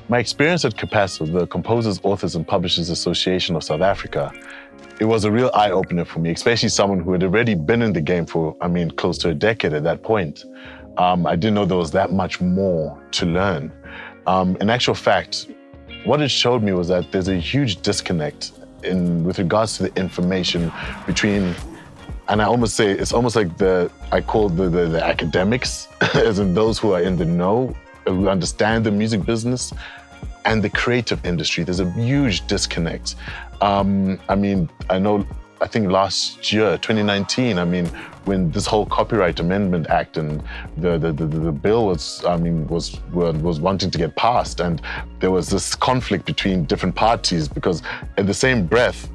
My experience at Capasso, the Composers, Authors and Publishers Association of South Africa, it was a real eye-opener for me, especially someone who had already been in the game for, close to a decade at that point. I didn't know there was that much more to learn. In actual fact, what it showed me was that there's a huge disconnect with regards to the information between, and I almost say, it's almost like I call the academics, as in those who are in the know, who understand the music business, and the creative industry. There's a huge disconnect. I think last year, 2019, when this whole Copyright Amendment Act and the bill was wanting to get passed, and there was this conflict between different parties because in the same breath,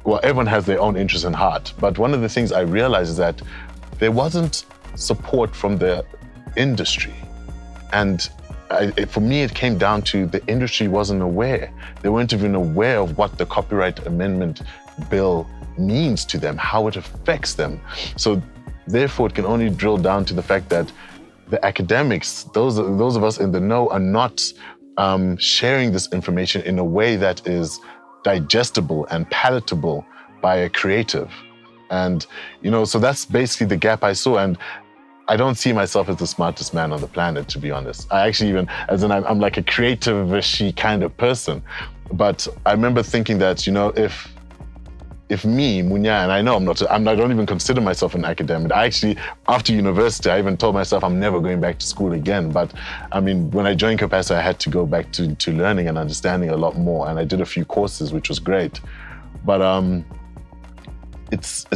well, everyone has their own interest in heart. But one of the things I realized is that there wasn't support from the industry. And for me, it came down to the industry wasn't aware. They weren't even aware of what the Copyright Amendment Bill means to them, how it affects them. So therefore, it can only drill down to the fact that the academics, those of us in the know, are not sharing this information in a way that is digestible and palatable by a creative. And, so that's basically the gap I saw. And I don't see myself as the smartest man on the planet, to be honest. I actually I'm like a creative-ishy kind of person. But I remember thinking that, if me, Munya, and I know I don't even consider myself an academic. I actually, after university, I even told myself I'm never going back to school again. But when I joined Capasso, I had to go back to learning and understanding a lot more. And I did a few courses, which was great. But it's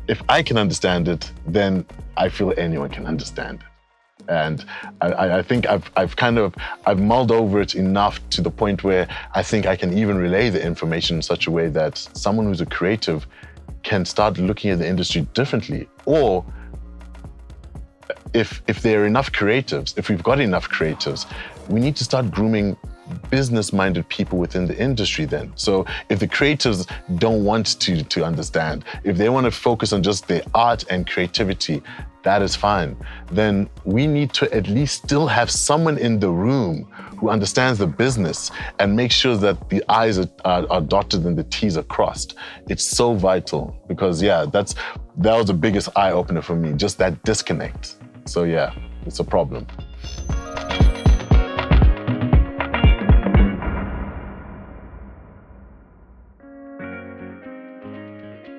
if I can understand it, then I feel anyone can understand it. And I think I've mulled over it enough to the point where I think I can even relay the information in such a way that someone who's a creative can start looking at the industry differently. Or if there are enough creatives, if we've got enough creatives, we need to start grooming business-minded people within the industry then. So if the creatives don't want to understand, if they want to focus on just their art and creativity, that is fine. Then we need to at least still have someone in the room who understands the business and make sure that the I's are dotted and the T's are crossed. It's so vital because, that was the biggest eye-opener for me, just that disconnect. So it's a problem.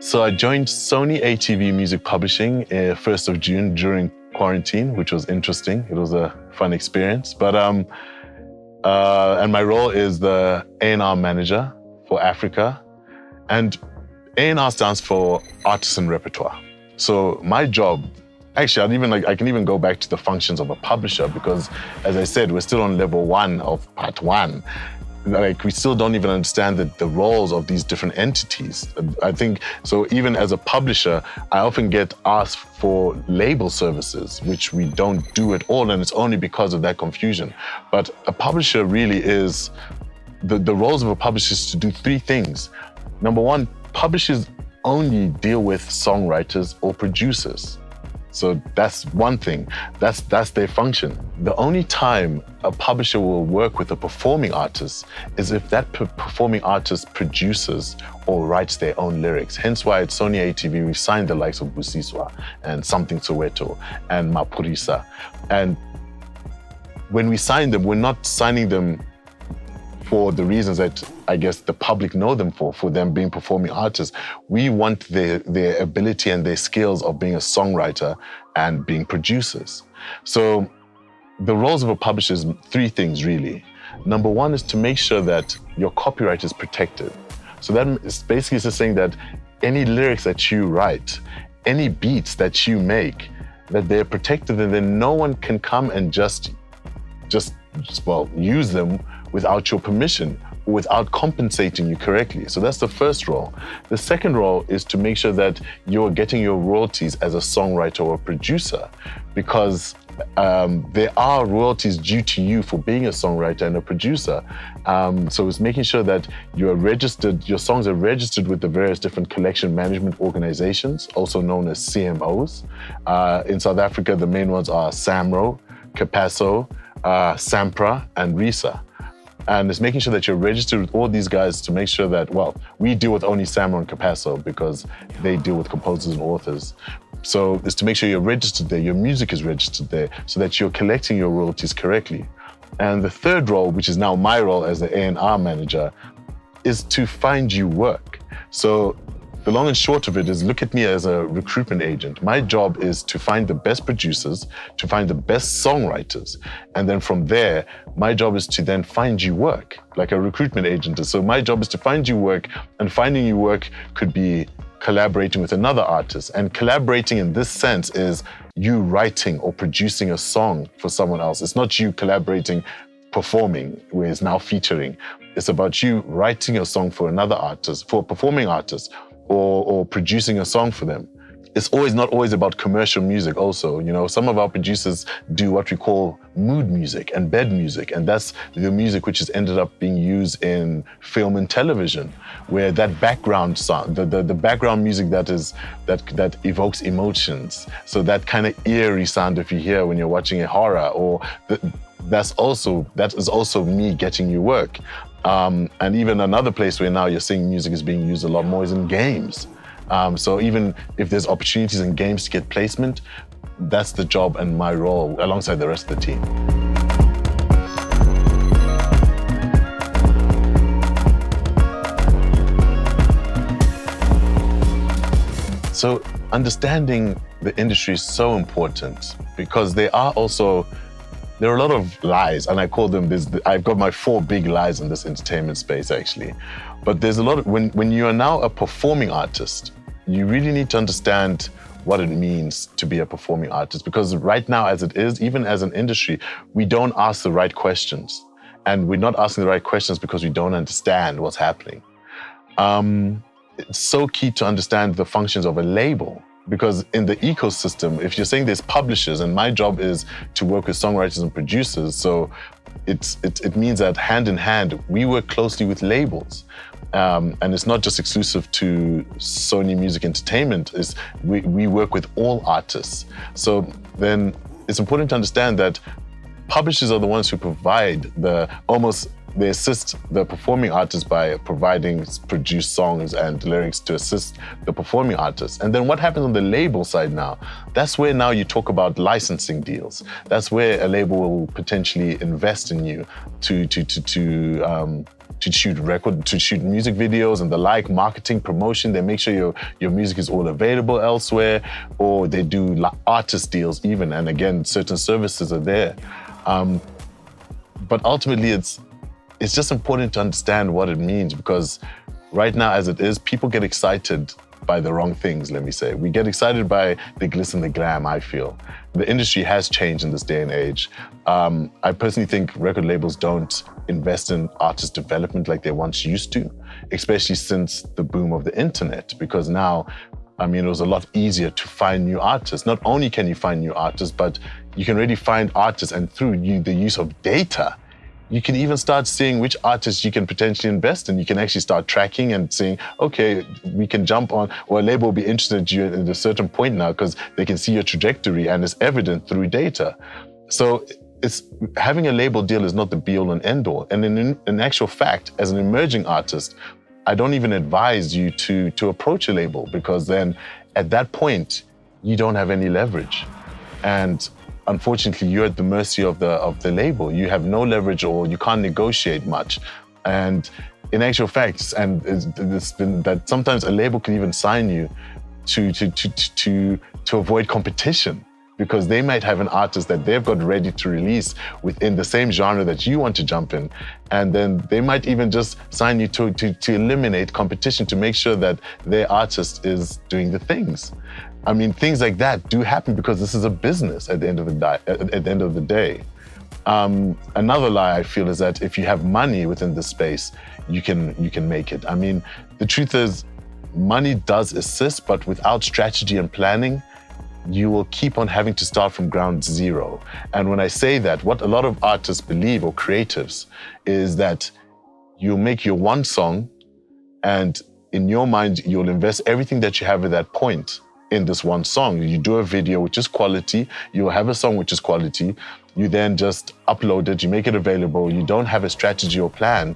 So I joined Sony ATV Music Publishing 1st of June during quarantine, which was interesting. It was a fun experience. But and my role is the A&R Manager for Africa. And A&R stands for Artisan Repertoire. So my job, actually, I can even go back to the functions of a publisher because, as I said, we're still on level 1 of part 1. We still don't even understand the roles of these different entities. I think, so even as a publisher, I often get asked for label services, which we don't do at all, and it's only because of that confusion. But a publisher really is, the roles of a publisher is to do 3 things. Number 1, publishers only deal with songwriters or producers. So that's one thing, that's their function. The only time a publisher will work with a performing artist is if that performing artist produces or writes their own lyrics. Hence why at Sony ATV, we've signed the likes of Busiswa and Something Soweto and Mapurisa. And when we sign them, we're not signing them for the reasons that I guess the public know them for them being performing artists. We want their ability and their skills of being a songwriter and being producers. So the roles of a publisher is 3 things really. Number 1 is to make sure that your copyright is protected. So that is basically just saying that any lyrics that you write, any beats that you make, that they're protected and then no one can come and just use them without your permission. without compensating you correctly. So that's the first role. The second role is to make sure that you're getting your royalties as a songwriter or producer, because there are royalties due to you for being a songwriter and a producer. So it's making sure that you're registered, your songs are registered with the various different collection management organizations, also known as CMOs. In South Africa, the main ones are Samro, Capasso, Sampra, and RISA. And it's making sure that you're registered with all these guys to make sure that, well, we deal with only Samro and Capasso because they deal with composers and authors. So it's to make sure you're registered there, your music is registered there, so that you're collecting your royalties correctly. And the third role, which is now my role as the A&R Manager, is to find you work. So the long and short of it is, look at me as a recruitment agent. My job is to find the best producers, to find the best songwriters. And then from there, my job is to then find you work, like a recruitment agent is. So my job is to find you work, and finding you work could be collaborating with another artist. And collaborating in this sense is you writing or producing a song for someone else. It's not you collaborating, performing, where it's now featuring. It's about you writing a song for another artist, for a performing artist, or producing a song for them. It's not always about commercial music also. You know, some of our producers do what we call mood music and bed music, and that's the music which has ended up being used in film and television, where that background sound, the background music that evokes emotions. So that kind of eerie sound if you hear when you're watching a horror, or that is also me getting you work. And even another place where now you're seeing music is being used a lot more is in games. So even if there's opportunities in games to get placement, that's the job and my role alongside the rest of the team. So understanding the industry is so important, because there are a lot of lies, and I call them this. I've got my 4 big lies in this entertainment space, actually. But there's a lot of, when you are now a performing artist, you really need to understand what it means to be a performing artist. Because right now, as it is, even as an industry, we don't ask the right questions. And we're not asking the right questions because we don't understand what's happening. It's so key to understand the functions of a label. Because in the ecosystem, if you're saying there's publishers, and my job is to work with songwriters and producers, so it means that hand in hand, we work closely with labels. And it's not just exclusive to Sony Music Entertainment, we work with all artists. So then it's important to understand that publishers are the ones who provide they assist the performing artists by providing produced songs and lyrics to assist the performing artists. And then what happens on the label side now? That's where now you talk about licensing deals. That's where a label will potentially invest in you to shoot music videos and the like, marketing, promotion. They make sure your music is all available elsewhere, or they do artist deals even. And again, certain services are there. But ultimately, it's just important to understand what it means, because right now, as it is, people get excited by the wrong things, let me say. We get excited by the glitz and the glam, I feel. The industry has changed in this day and age. I personally think record labels don't invest in artist development like they once used to, especially since the boom of the internet, because now, it was a lot easier to find new artists. Not only can you find new artists, but you can really find artists, and through the use of data, you can even start seeing which artists you can potentially invest in. You can actually start tracking and saying, okay, we can jump on, or a label will be interested in you at a certain point now because they can see your trajectory and it's evident through data. So having a label deal is not the be all and end all. And in actual fact, as an emerging artist, I don't even advise you to approach a label, because then at that point, you don't have any leverage. And unfortunately, you're at the mercy of the label. You have no leverage, or you can't negotiate much. And in actual fact, and it's been that sometimes a label can even sign you to avoid competition, because they might have an artist that they've got ready to release within the same genre that you want to jump in. And then they might even just sign you to eliminate competition, to make sure that their artist is doing the things. Things like that do happen because this is a business at the end of the day. Another lie I feel is that if you have money within the space, you can make it. I mean, the truth is, money does assist, but without strategy and planning, you will keep on having to start from ground zero. And when I say that, what a lot of artists believe, or creatives, is that you'll make your one song, and in your mind, you'll invest everything that you have at that point in this one song. You do a video which is quality, you'll have a song which is quality, you then just upload it, you make it available, you don't have a strategy or plan,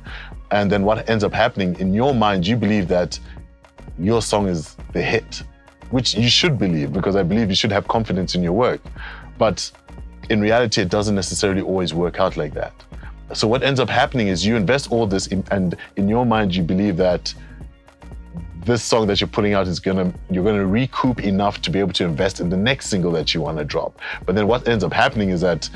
and then what ends up happening, in your mind, you believe that your song is the hit, which you should believe, because I believe you should have confidence in your work. But in reality, it doesn't necessarily always work out like that. So what ends up happening is you invest all this and in your mind, you believe that this song that you're putting out you're gonna recoup enough to be able to invest in the next single that you wanna drop. But then what ends up happening is that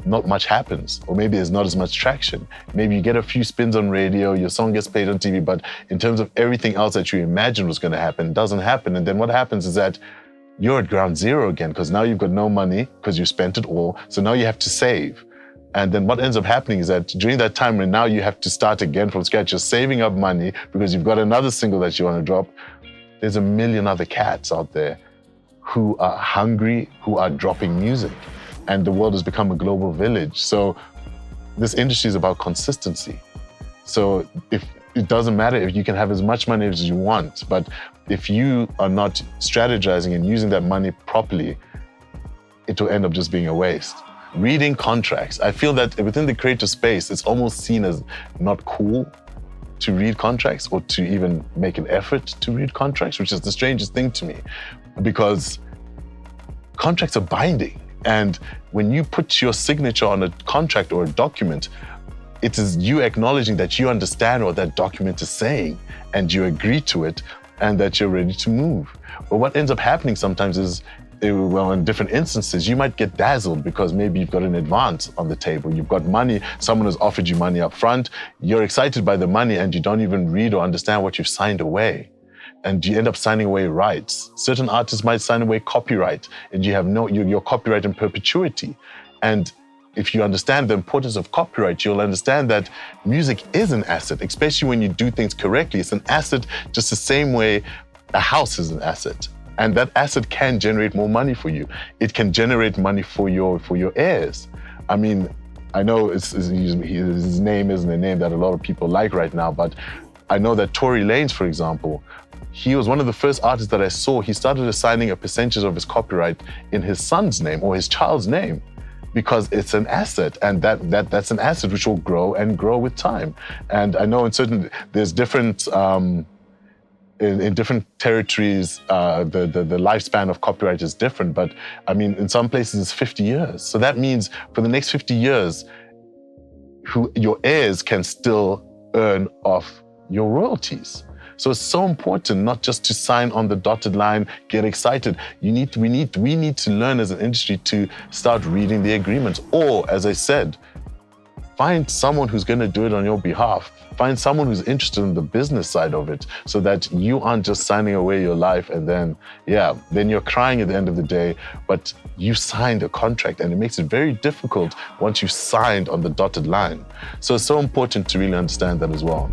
not much happens, or maybe there's not as much traction. Maybe you get a few spins on radio, your song gets played on TV, but in terms of everything else that you imagined was gonna happen, doesn't happen. And then what happens is that you're at ground zero again, because now you've got no money because you spent it all. So now you have to save. And then what ends up happening is that during that time when now you have to start again from scratch, you're saving up money because you've got another single that you want to drop. There's a million other cats out there who are hungry, who are dropping music. And the world has become a global village. So this industry is about consistency. So if it doesn't matter if you can have as much money as you want, but if you are not strategizing and using that money properly, it will end up just being a waste. Reading contracts. I feel that within the creative space, it's almost seen as not cool to read contracts or to even make an effort to read contracts, which is the strangest thing to me, because contracts are binding. And when you put your signature on a contract or a document, it is you acknowledging that you understand what that document is saying and you agree to it and that you're ready to move. But what ends up happening sometimes is, well, in different instances, you might get dazzled because maybe you've got an advance on the table. You've got money, someone has offered you money up front, you're excited by the money and you don't even read or understand what you've signed away. And you end up signing away rights. Certain artists might sign away copyright and you have your copyright in perpetuity. And if you understand the importance of copyright, you'll understand that music is an asset, especially when you do things correctly. It's an asset just the same way a house is an asset. And that asset can generate more money for you. It can generate money for your heirs. I mean, I know his name isn't a name that a lot of people like right now, but I know that Tory Lanez, for example, he was one of the first artists that I saw. He started assigning a percentage of his copyright in his son's name or his child's name, because it's an asset, and that's an asset which will grow and grow with time. And I know there's different, in different territories, the lifespan of copyright is different, but I mean, in some places it's 50 years. So that means for the next 50 years, your heirs can still earn off your royalties. So it's so important not just to sign on the dotted line, get excited. We need to learn as an industry to start reading the agreements. Or, as I said, find someone who's going to do it on your behalf. Find someone who's interested in the business side of it, so that you aren't just signing away your life and then you're crying at the end of the day, but you signed a contract, and it makes it very difficult once you've signed on the dotted line. So it's so important to really understand that as well.